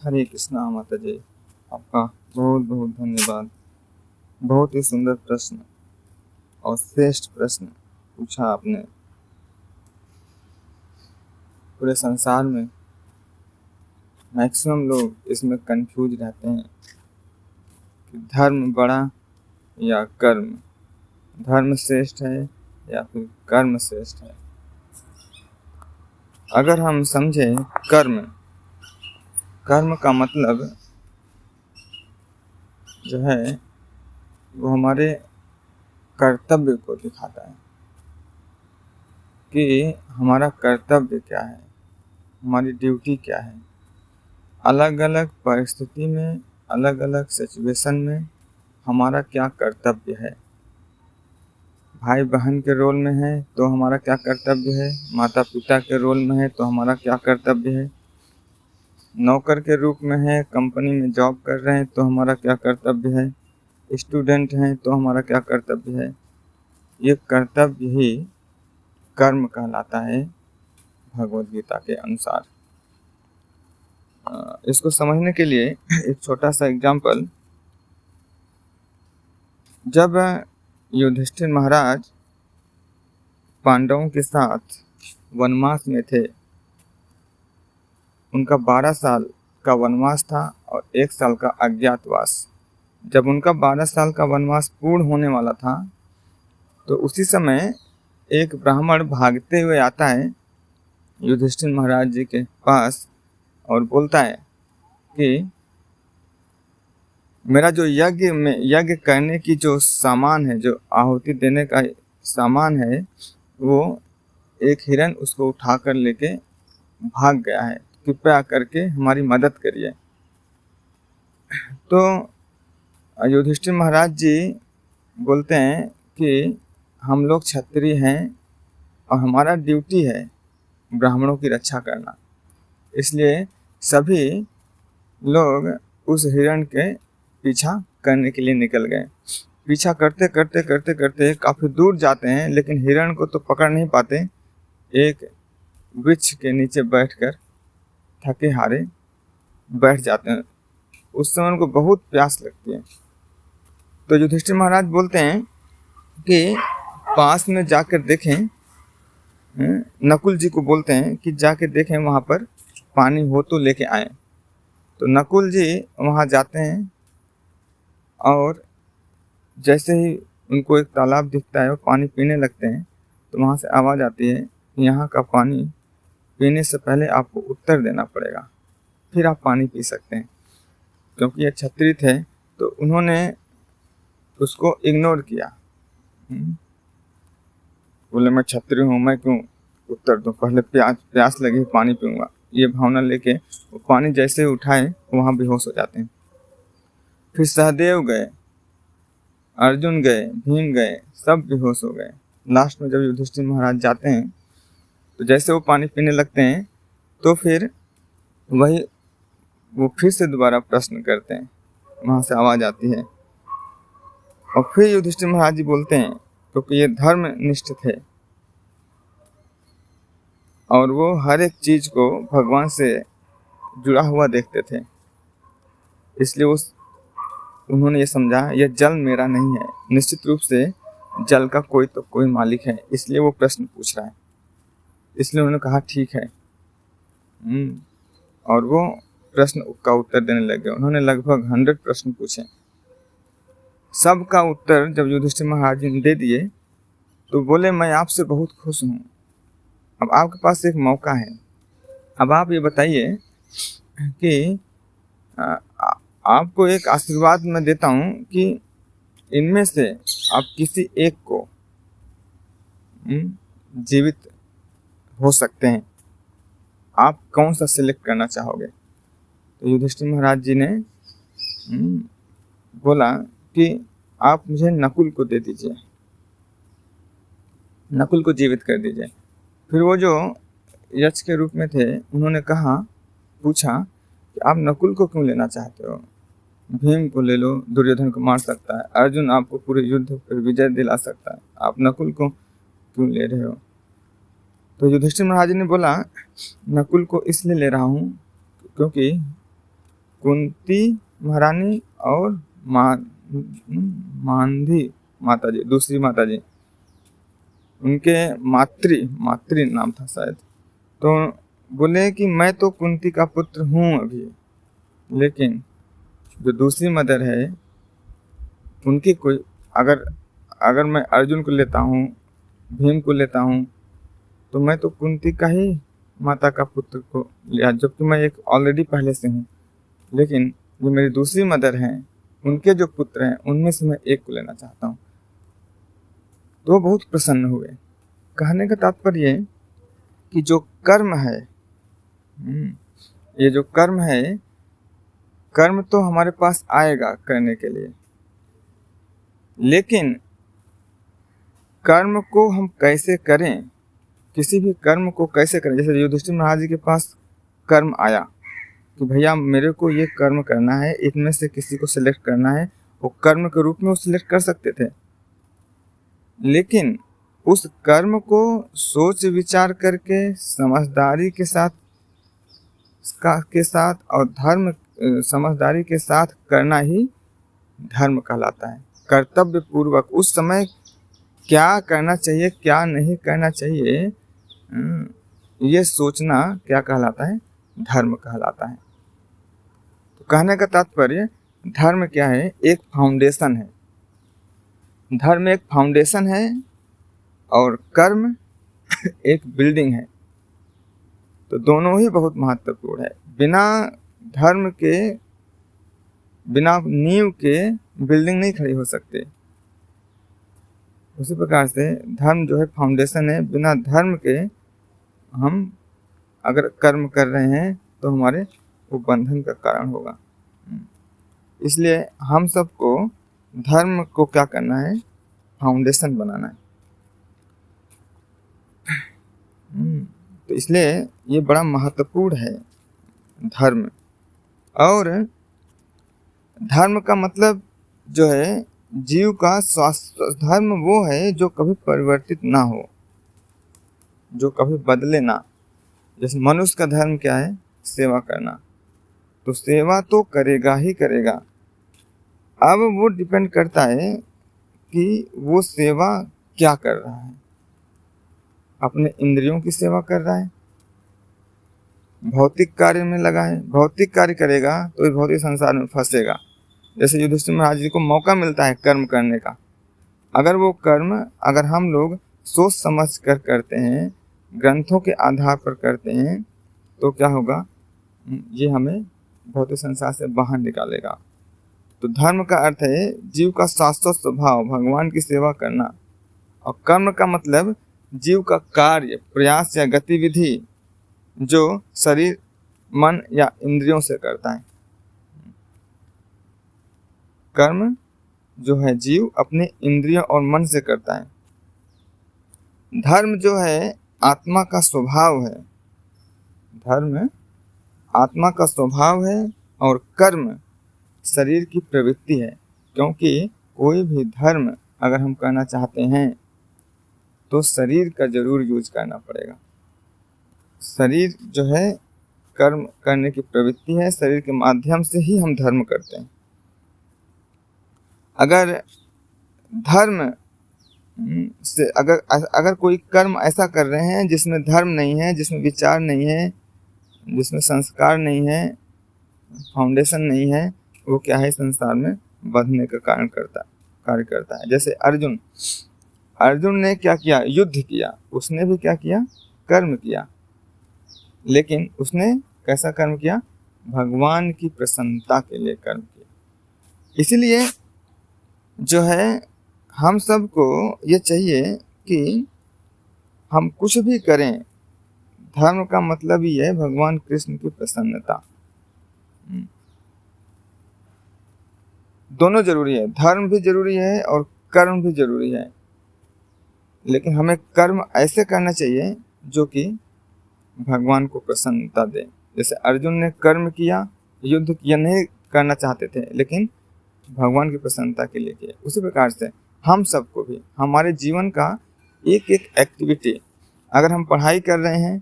हरे कृष्णा माता जी, आपका बहुत बहुत धन्यवाद। बहुत ही सुंदर प्रश्न और श्रेष्ठ प्रश्न पूछा आपने। पूरे संसार में मैक्सिमम लोग इसमें कंफ्यूज रहते हैं कि धर्म बड़ा या कर्म, धर्म श्रेष्ठ है या फिर कर्म श्रेष्ठ है। अगर हम समझें कर्म, कर्म का मतलब जो है वो हमारे कर्तव्य को दिखाता है कि हमारा कर्तव्य क्या है, हमारी ड्यूटी क्या है। अलग अलग परिस्थिति में, अलग अलग सिचुएशन में हमारा क्या कर्तव्य है। भाई बहन के रोल में है तो हमारा क्या कर्तव्य है, माता पिता के रोल में है तो हमारा क्या कर्तव्य है, नौकर के रूप में है, कंपनी में जॉब कर रहे हैं तो हमारा क्या कर्तव्य है, स्टूडेंट हैं तो हमारा क्या कर्तव्य है। ये कर्तव्य ही कर्म कहलाता है भगवद गीता के अनुसार। इसको समझने के लिए एक छोटा सा एग्जाम्पल। जब युधिष्ठिर महाराज पांडवों के साथ वनवास में थे, उनका 12 साल का वनवास था और 1 साल का अज्ञातवास। जब उनका 12 साल का वनवास पूर्ण होने वाला था तो उसी समय एक ब्राह्मण भागते हुए आता है युधिष्ठिर महाराज जी के पास और बोलता है कि मेरा जो यज्ञ में यज्ञ करने की जो सामान है, जो आहुति देने का सामान है, वो एक हिरन उसको उठाकर लेके भाग गया है, कृपया करके हमारी मदद करिए। तो युधिष्ठिर महाराज जी बोलते हैं कि हम लोग क्षत्रिय हैं और हमारा ड्यूटी है ब्राह्मणों की रक्षा करना, इसलिए सभी लोग उस हिरण के पीछा करने के लिए निकल गए। पीछा करते करते करते करते काफ़ी दूर जाते हैं, लेकिन हिरण को तो पकड़ नहीं पाते। एक वृक्ष के नीचे बैठकर थके हारे बैठ जाते हैं। उस समय उनको बहुत प्यास लगती है। तो युधिष्ठिर महाराज बोलते हैं कि पास में जाकर देखें, नकुल जी को बोलते हैं कि जाके देखें वहाँ पर पानी हो तो लेके आए। तो नकुल जी वहाँ जाते हैं और जैसे ही उनको एक तालाब दिखता है, वो पानी पीने लगते हैं। तो वहाँ से आवाज़ आती है, यहाँ का पानी पीने से पहले आपको उत्तर देना पड़ेगा, फिर आप पानी पी सकते हैं। क्योंकि ये क्षत्रिय थे तो उन्होंने उसको इग्नोर किया। बोले मैं क्षत्रिय हूँ, मैं क्यों उत्तर दूँ, पहले प्यास लगी पानी पीऊँगा। ये भावना लेके वो पानी जैसे उठाए वहाँ बेहोश हो जाते हैं। फिर सहदेव गए, अर्जुन गए, भीम गए, सब बेहोश हो गए। लास्ट में जब युधिष्ठिर महाराज जाते हैं तो जैसे वो पानी पीने लगते हैं तो फिर वो फिर से दोबारा प्रश्न करते हैं, वहाँ से आवाज़ आती है और फिर युधिष्ठिर महाराज जी बोलते हैं, क्योंकि ये धर्म निष्ठ थे और वो हर एक चीज़ को भगवान से जुड़ा हुआ देखते थे, इसलिए उन्होंने ये समझा यह जल मेरा नहीं है, निश्चित रूप से जल का कोई तो कोई मालिक है, इसलिए वो प्रश्न पूछ रहा है। इसलिए उन्होंने कहा ठीक है। और वो प्रश्न का उत्तर देने लगे। उन्होंने लगभग 100 प्रश्न पूछे। सब का उत्तर जब युधिष्ठिर महाराज जी ने दे दिए तो बोले मैं आपसे बहुत खुश हूँ, अब आपके पास एक मौका है। अब आप ये बताइए कि आपको एक आशीर्वाद मैं देता हूँ कि इनमें से आप किसी एक को जीवित हो सकते हैं, आप कौन सा सिलेक्ट करना चाहोगे। तो युधिष्ठिर महाराज जी ने बोला कि आप मुझे नकुल को दे दीजिए, नकुल को जीवित कर दीजिए। फिर वो जो यक्ष के रूप में थे उन्होंने पूछा कि आप नकुल को क्यों लेना चाहते हो, भीम को ले लो, दुर्योधन को मार सकता है, अर्जुन आपको पूरे युद्ध पर विजय दिला सकता है, आप नकुल को क्यों ले रहे हो। तो युधिष्ठिर महाराज ने बोला नकुल को इसलिए ले रहा हूँ क्योंकि कुंती महारानी और मांधी माता जी, दूसरी माता जी, उनके मातृ नाम था शायद। तो बोले कि मैं तो कुंती का पुत्र हूँ अभी, लेकिन जो दूसरी मदर है उनकी कोई, अगर अगर मैं अर्जुन को लेता हूँ, भीम को लेता हूँ, तो मैं तो कुंती का ही माता का पुत्र को लिया, जबकि मैं एक ऑलरेडी पहले से हूँ। लेकिन जो मेरी दूसरी मदर हैं, उनके जो पुत्र हैं, उनमें से मैं एक को लेना चाहता हूँ। तो वो बहुत प्रसन्न हुए। कहने का तात्पर्य कि जो कर्म है, ये जो कर्म है, कर्म तो हमारे पास आएगा करने के लिए, लेकिन कर्म को हम कैसे करें, किसी भी कर्म को कैसे करें। जैसे युधिष्ठिर महाराज जी के पास कर्म आया कि भैया मेरे को ये कर्म करना है, इनमें से किसी को सिलेक्ट करना है, वो कर्म के रूप में वो सिलेक्ट कर सकते थे, लेकिन उस कर्म को सोच विचार करके समझदारी के साथ और धर्म समझदारी के साथ करना ही धर्म कहलाता है। कर्तव्य पूर्वक उस समय क्या करना चाहिए, क्या नहीं करना चाहिए, ये सोचना क्या कहलाता है, धर्म कहलाता है। तो कहने का तात्पर्य, धर्म क्या है, एक फाउंडेशन है। धर्म एक फाउंडेशन है और कर्म एक बिल्डिंग है। तो दोनों ही बहुत महत्वपूर्ण है। बिना धर्म के, बिना नींव के बिल्डिंग नहीं खड़ी हो सकती। उसी प्रकार से धर्म जो है फाउंडेशन है। बिना धर्म के हम अगर कर्म कर रहे हैं तो हमारे वो बंधन का कारण होगा। इसलिए हम सबको धर्म को क्या करना है, फाउंडेशन बनाना है। तो इसलिए ये बड़ा महत्वपूर्ण है धर्म। और धर्म का मतलब जो है जीव का स्वास्थ्य। धर्म वो है जो कभी परिवर्तित ना हो, जो कभी बदले ना। जैसे मनुष्य का धर्म क्या है, सेवा करना, तो सेवा तो करेगा ही करेगा। अब वो डिपेंड करता है कि वो सेवा क्या कर रहा है। अपने इंद्रियों की सेवा कर रहा है, भौतिक कार्य में लगा है। भौतिक कार्य करेगा तो इस भौतिक संसार में फंसेगा। जैसे युधिष्ठिर महाराज जी को मौका मिलता है कर्म करने का, अगर वो कर्म अगर हम लोग सोच समझ कर करते हैं, ग्रंथों के आधार पर करते हैं, तो क्या होगा, ये हमें भौतिक संसार से बाहर निकालेगा। तो धर्म का अर्थ है जीव का शाश्वत स्वभाव, भगवान की सेवा करना। और कर्म का मतलब जीव का कार्य, प्रयास या गतिविधि जो शरीर, मन या इंद्रियों से करता है। कर्म जो है जीव अपने इंद्रियों और मन से करता है। धर्म जो है आत्मा का स्वभाव है। धर्म आत्मा का स्वभाव है और कर्म शरीर की प्रवृत्ति है। क्योंकि कोई भी धर्म अगर हम करना चाहते हैं तो शरीर का जरूर यूज करना पड़ेगा। शरीर जो है कर्म करने की प्रवृत्ति है, शरीर के माध्यम से ही हम धर्म करते हैं। अगर धर्म से अगर कोई कर्म ऐसा कर रहे हैं जिसमें धर्म नहीं है, जिसमें विचार नहीं है, जिसमें संस्कार नहीं है, फाउंडेशन नहीं है, वो क्या है, संसार में बंधने का कार्य करता है। जैसे अर्जुन ने क्या किया, युद्ध किया। उसने भी क्या किया, कर्म किया। लेकिन उसने कैसा कर्म किया, भगवान की प्रसन्नता के लिए कर्म किया। इसीलिए जो है हम सबको ये चाहिए कि हम कुछ भी करें, धर्म का मतलब ही है भगवान कृष्ण की प्रसन्नता। दोनों जरूरी है, धर्म भी जरूरी है और कर्म भी जरूरी है। लेकिन हमें कर्म ऐसे करना चाहिए जो कि भगवान को प्रसन्नता दे। जैसे अर्जुन ने कर्म किया, युद्ध किया, नहीं करना चाहते थे लेकिन भगवान की प्रसन्नता के लिए किया। उसी प्रकार से हम सबको भी हमारे जीवन का एक एक एक्टिविटी, अगर हम पढ़ाई कर रहे हैं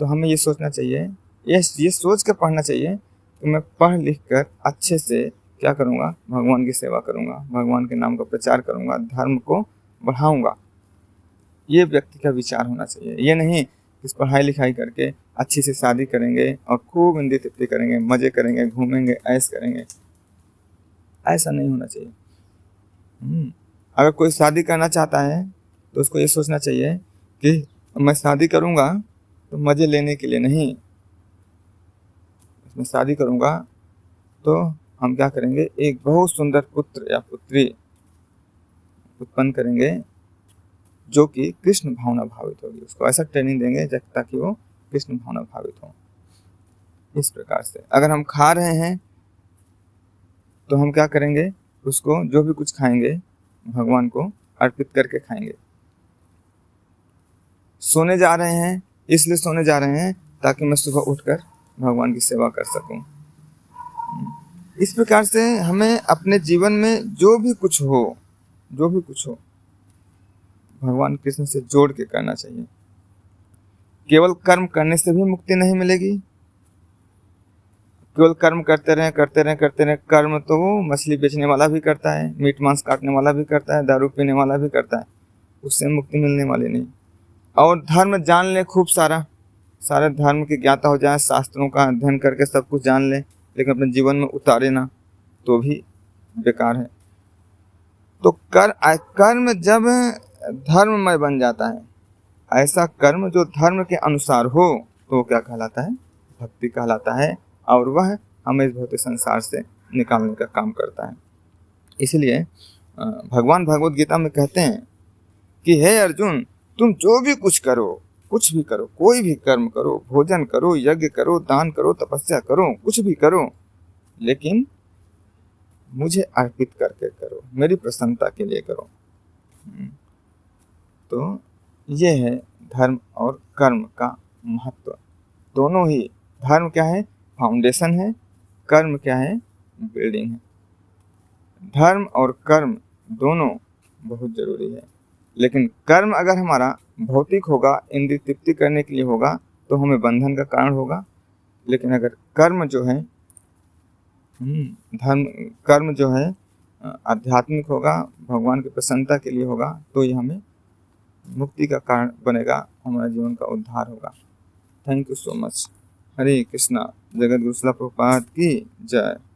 तो हमें ये सोचना चाहिए, ये सोच कर पढ़ना चाहिए तो मैं पढ़ लिख कर अच्छे से क्या करूँगा, भगवान की सेवा करूँगा, भगवान के नाम का प्रचार करूँगा, धर्म को बढ़ाऊँगा। ये व्यक्ति का विचार होना चाहिए। ये नहीं कि पढ़ाई लिखाई करके अच्छी से शादी करेंगे और खूब इंदी तृप्ति करेंगे, मज़े करेंगे, घूमेंगे, ऐश करेंगे, ऐसा नहीं होना चाहिए। अगर कोई शादी करना चाहता है तो उसको ये सोचना चाहिए कि मैं शादी करूँगा तो मज़े लेने के लिए नहीं, मैं शादी करूँगा तो हम क्या करेंगे, एक बहुत सुंदर पुत्र या पुत्री उत्पन्न करेंगे जो कि कृष्ण भावना भावित होगी। उसको ऐसा ट्रेनिंग देंगे ताकि वो कृष्ण भावना भावित हो। इस प्रकार से अगर हम खा रहे हैं तो हम क्या करेंगे, उसको जो भी कुछ खाएंगे भगवान को अर्पित करके खाएंगे। सोने जा रहे हैं इसलिए सोने जा रहे हैं ताकि मैं सुबह उठकर भगवान की सेवा कर सकूं। इस प्रकार से हमें अपने जीवन में जो भी कुछ हो भगवान कृष्ण से जोड़ के करना चाहिए। केवल कर्म करने से भी मुक्ति नहीं मिलेगी। केवल कर्म करते रहें। कर्म तो वो मछली बेचने वाला भी करता है, मीट मांस काटने वाला भी करता है, दारू पीने वाला भी करता है, उससे मुक्ति मिलने वाली नहीं। और धर्म जान ले खूब सारे धर्म की ज्ञाता हो जाए, शास्त्रों का अध्ययन करके सब कुछ जान ले, लेकिन अपने जीवन में उतारे ना तो भी बेकार है। तो कर्म जब धर्ममय बन जाता है, ऐसा कर्म जो धर्म के अनुसार हो तो क्या कहलाता है, भक्ति कहलाता है, और वह हमें इस भौतिक संसार से निकालने का काम करता है। इसलिए भगवान भगवद गीता में कहते हैं कि हे अर्जुन, तुम जो भी कुछ करो, कुछ भी करो, कोई भी कर्म करो, भोजन करो, यज्ञ करो, दान करो, तपस्या करो, कुछ भी करो, लेकिन मुझे अर्पित करके करो, मेरी प्रसन्नता के लिए करो। तो ये है धर्म और कर्म का महत्व। दोनों ही, धर्म क्या है, फाउंडेशन है, कर्म क्या है, बिल्डिंग है। धर्म और कर्म दोनों बहुत जरूरी है, लेकिन कर्म अगर हमारा भौतिक होगा, इंद्रिय तृप्ति करने के लिए होगा, तो हमें बंधन का कारण होगा। लेकिन अगर कर्म जो है कर्म जो है आध्यात्मिक होगा, भगवान की प्रसन्नता के लिए होगा, तो ये हमें मुक्ति का कारण बनेगा, हमारे जीवन का उद्धार होगा। Thank you so much. Hare Krishna. जगत गुरु शिला प्रभुपाद की जय।